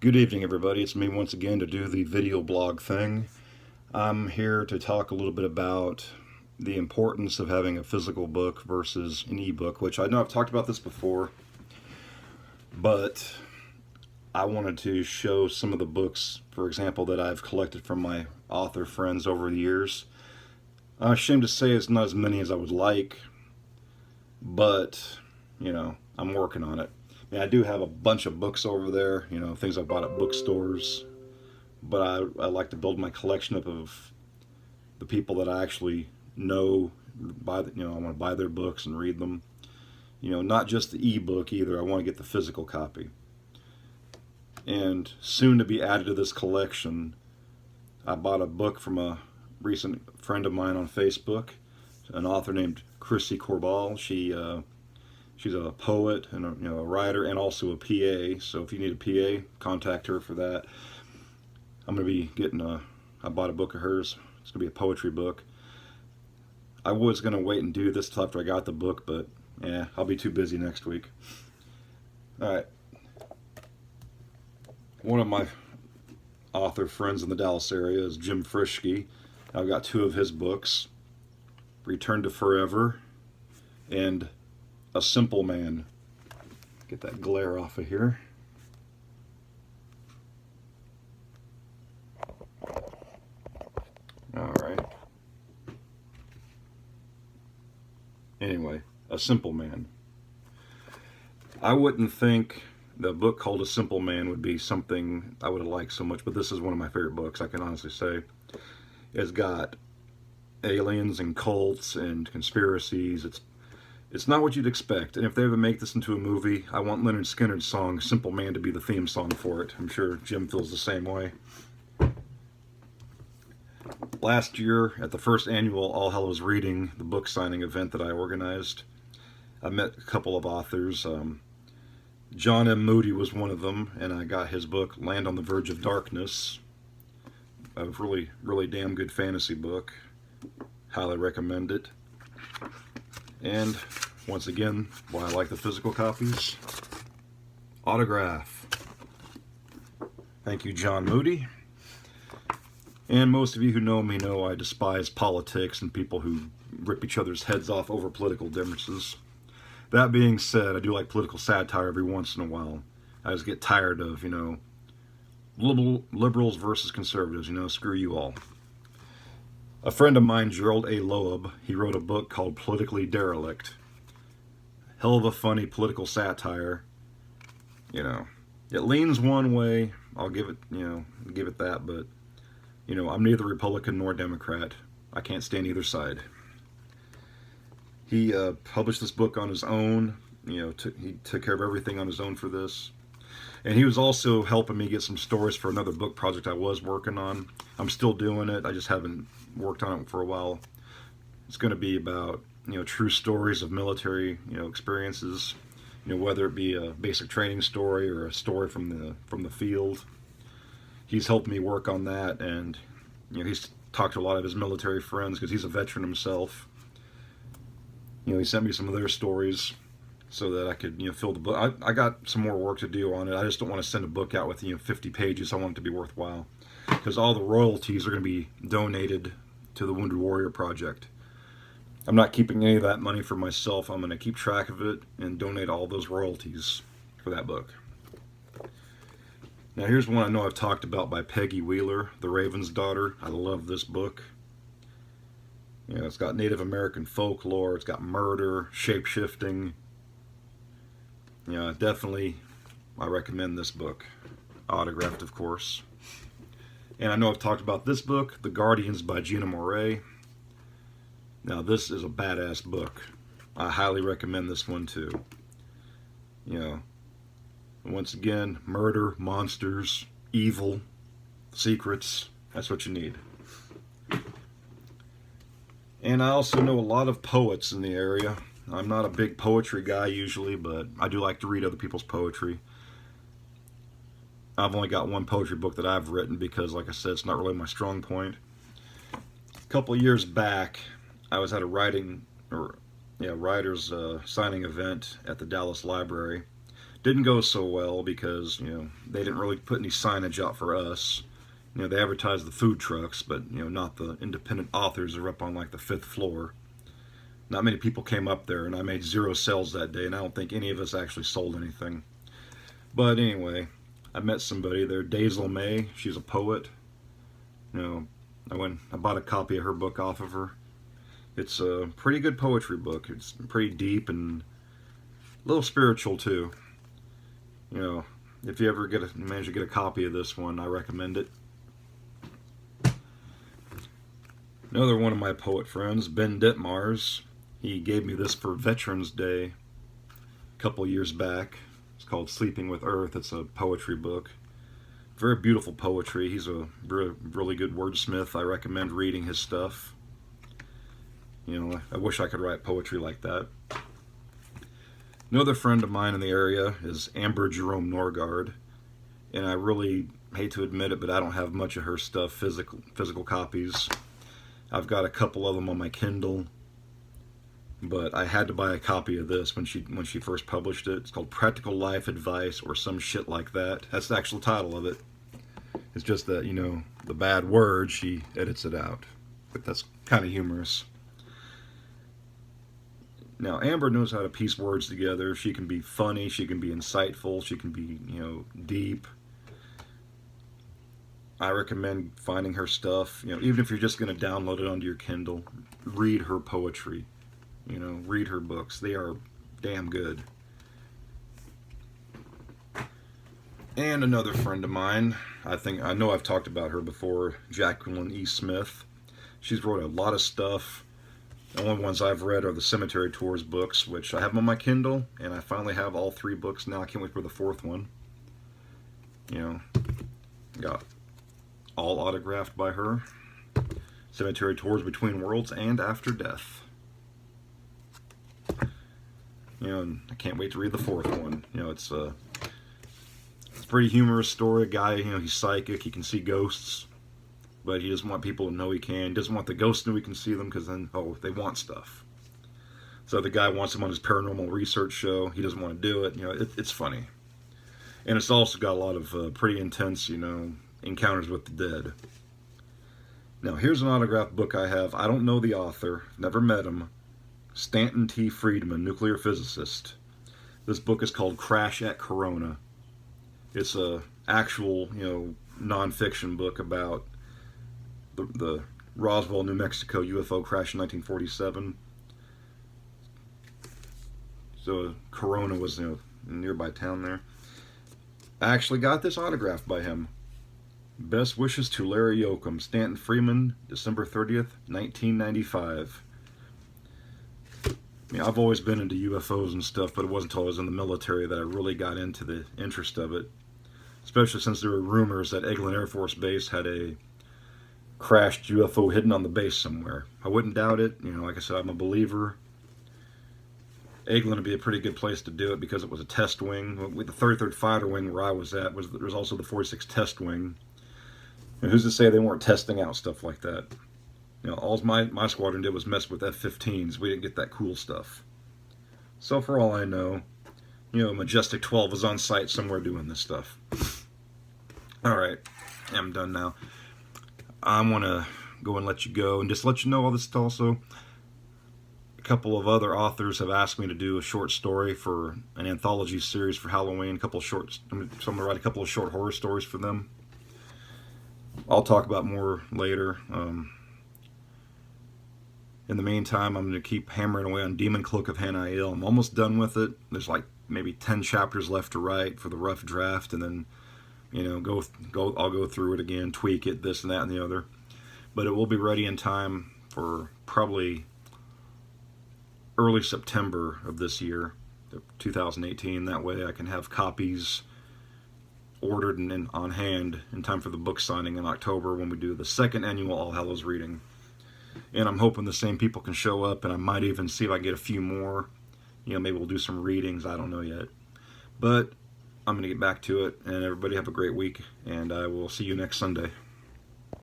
Good evening, everybody. It's me once again to do the video blog thing. I'm here to talk a little bit about the importance of having a physical book versus an ebook, which I know I've talked about this before, but I wanted to show some of the books, for example, that I've collected from my author friends over the years. I'm ashamed to say it's not as many as I would like, but, I'm working on it. I do have a bunch of books over there, things I bought at bookstores, but I like to build my collection up of the people that I actually know, I want to buy their books and read them. Not just the ebook either, I want to get the physical copy. And soon to be added to this collection, I bought a book from a recent friend of mine on Facebook, an author named Chrissy Corball. She's a poet and a writer and also a PA. So if you need a PA, contact her for that. I'm going to be getting I bought a book of hers. It's going to be a poetry book. I was going to wait and do this till after I got the book, but yeah, I'll be too busy next week. All right. One of my author friends in the Dallas area is Jim Frischke. I've got two of his books, Return to Forever and A Simple Man. Get that glare off of here. All right. Anyway, A Simple Man. I wouldn't think the book called A Simple Man would be something I would have liked so much, but this is one of my favorite books, I can honestly say. It's got aliens and cults and conspiracies. It's not what you'd expect, and if they ever make this into a movie, I want Lynyrd Skynyrd's song Simple Man to be the theme song for it. I'm sure Jim feels the same way. Last year, at the first annual All Hallows Reading, the book signing event that I organized, I met a couple of authors. John M. Moody was one of them, and I got his book, Land on the Verge of Darkness. A really, really damn good fantasy book. Highly recommend it. And once again, why I like the physical copies, autograph. Thank you, John Moody. And most of you who know me know I despise politics and people who rip each other's heads off over political differences. That being said, I do like political satire every once in a while. I just get tired of, liberals versus conservatives, screw you all. A friend of mine, Gerald A. Loeb, he wrote a book called Politically Derelict. Hell of a funny political satire. It leans one way, I'll give it, give it that, but, I'm neither Republican nor Democrat. I can't stand either side. He published this book on his own. He took care of everything on his own for this. And he was also helping me get some stories for another book project I was working on. I'm still doing it. I just haven't worked on it for a while. It's going to be about, true stories of military, experiences. Whether it be a basic training story or a story from the field. He's helped me work on that, and he's talked to a lot of his military friends because he's a veteran himself. He sent me some of their stories so that I could, fill the book. I got some more work to do on it. I just don't want to send a book out with, 50 pages. I want it to be worthwhile. Because all the royalties are going to be donated to the Wounded Warrior Project. I'm not keeping any of that money for myself. I'm going to keep track of it and donate all those royalties for that book. Now here's one I know I've talked about by Peggy Wheeler, The Raven's Daughter. I love this book. It's got Native American folklore, it's got murder, shape-shifting. Definitely I recommend this book. Autographed, of course. And I know I've talked about this book, The Guardians by Gina Moret. Now this is a badass book. I highly recommend this one too. Once again, murder, monsters, evil, secrets, that's what you need. And I also know a lot of poets in the area. I'm not a big poetry guy usually, but I do like to read other people's poetry. I've only got one poetry book that I've written because, like I said, it's not really my strong point. A couple of years back, I was at a writers signing event at the Dallas Library. Didn't go so well because, they didn't really put any signage out for us. They advertised the food trucks, but, not the independent authors that are up on like the 5th floor. Not many people came up there, and I made 0 sales that day, and I don't think any of us actually sold anything. But anyway, I met somebody there, Daisy May. She's a poet. I bought a copy of her book off of her. It's a pretty good poetry book. It's pretty deep and a little spiritual too. If you ever manage to get a copy of this one, I recommend it. Another one of my poet friends, Ben Ditmars, he gave me this for Veterans Day a couple years back. It's called Sleeping with Earth. It's a poetry book. Very beautiful poetry. He's a really good wordsmith. I recommend reading his stuff. I wish I could write poetry like that. Another friend of mine in the area is Amber Jerome Norgard, and I really hate to admit it, but I don't have much of her stuff, physical copies. I've got a couple of them on my Kindle, but I had to buy a copy of this when she first published it. It's called Practical Life Advice or some shit like that. That's the actual title of it. It's just that, the bad word, she edits it out. But that's kind of humorous. Now, Amber knows how to piece words together. She can be funny, she can be insightful, she can be, deep. I recommend finding her stuff. Even if you're just going to download it onto your Kindle, read her poetry. Read her books. They are damn good. And another friend of mine, I know I've talked about her before, Jacqueline E. Smith. She's wrote a lot of stuff. The only ones I've read are the Cemetery Tours books, which I have on my Kindle, and I finally have all 3 books now. I can't wait for the 4th one. Got all autographed by her. Cemetery Tours Between Worlds and After Death. And I can't wait to read the 4th one. It's a pretty humorous story. A guy, he's psychic, he can see ghosts, but he doesn't want people to know he can. He doesn't want the ghosts to know he can see them, because then, they want stuff. So the guy wants him on his paranormal research show. He doesn't want to do it. It's funny. And it's also got a lot of pretty intense, encounters with the dead. Now, here's an autographed book I have. I don't know the author, never met him. Stanton T. Friedman, nuclear physicist. This book is called Crash at Corona. It's a actual, non-fiction book about the Roswell, New Mexico UFO crash in 1947. So Corona was, a nearby town there. I actually got this autographed by him. Best wishes to Larry Yoakum, Stanton Friedman, December 30th, 1995. I've always been into UFOs and stuff, but it wasn't until I was in the military that I really got into the interest of it. Especially since there were rumors that Eglin Air Force Base had a crashed UFO hidden on the base somewhere. I wouldn't doubt it. Like I said, I'm a believer. Eglin would be a pretty good place to do it because it was a test wing. With the 33rd Fighter Wing where I was at, there was also the 46th Test Wing. And who's to say they weren't testing out stuff like that? All my squadron did was mess with F-15s. We didn't get that cool stuff. So for all I know, Majestic 12 is on site somewhere doing this stuff. Alright, I'm done now. I want to go and let you go and just let you know all this also. A couple of other authors have asked me to do a short story for an anthology series for Halloween. So I'm going to write a couple of short horror stories for them. I'll talk about more later. In the meantime, I'm going to keep hammering away on Demon Cloak of Hanael. I'm almost done with it. There's like maybe 10 chapters left to write for the rough draft, and then, I'll go through it again, tweak it, this and that and the other. But it will be ready in time for probably early September of this year, 2018. That way I can have copies ordered and on hand in time for the book signing in October when we do the 2nd annual All Hallows reading. And I'm hoping the same people can show up, and I might even see if I can get a few more. Maybe we'll do some readings. I don't know yet. But I'm going to get back to it, and everybody have a great week, and I will see you next Sunday.